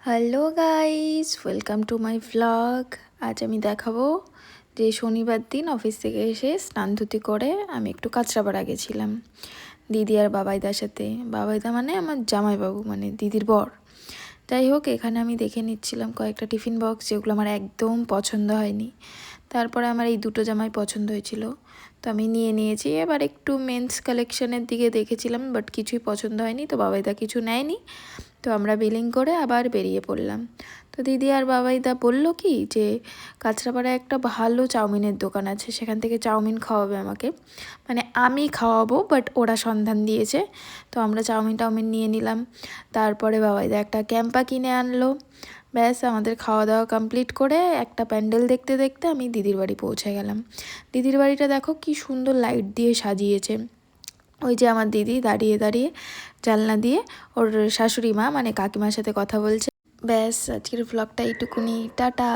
Hello guys, welcome to my vlog. আজ আমি দেখাবো যে শনিবার দিন অফিস থেকে এসে স্নান ধুতি করে আমি একটু কাঁচরাপাড়া গেছিলাম দিদি আর বাবাইদার সাথে। বাবাইদা মানে আমার জামাইবাবু, মানে দিদির বর। যাই হোক, এখানে আমি দেখে নিচ্ছিলাম কয়েকটা টিফিন বক্স যেগুলো আমার একদম পছন্দ হয়নি। তারপরে আমার এই দুটো জামাই পছন্দ হয়েছিল, তো আমি নিয়ে নিয়েছি। এবার একটু মেন্স কালেকশনের দিকে দেখেছিলাম, বাট কিছুই পছন্দ হয়নি, তো বাবাইদা কিছু নেয়নি। তো আমরা বিলিং করে আবার বেরিয়ে পড়লাম। তো দিদি আর বাবাইদা বলল কি যে কাঁচরাপাড়ায় একটা ভালো চাউমিনের দোকান আছে, সেখান থেকে চাউমিন খাওয়াবে আমাকে, মানে আমি খাওয়াবো, বাট ওরা সন্ধান দিয়েছে। তো আমরা চাউমিন নিয়ে নিলাম। তারপরে বাবাইদা একটা ক্যাম্পা কিনে আনলো। ব্যাস, আমাদের খাওয়া দাওয়া কমপ্লিট করে একটা প্যান্ডেল দেখতে দেখতে আমি দিদির বাড়ি পৌঁছে গেলাম। দিদির বাড়িটা দেখো কি সুন্দর লাইট দিয়ে সাজিয়েছে। ওই যে আমার দিদি দাঁড়িয়ে দাঁড়িয়ে জানলা দিয়ে ওর শাশুড়ি মা মানে কাকিমার সাথে কথা বলছে। ব্যাস, আজকের ভ্লগটা এইটুকুনি, টাটা।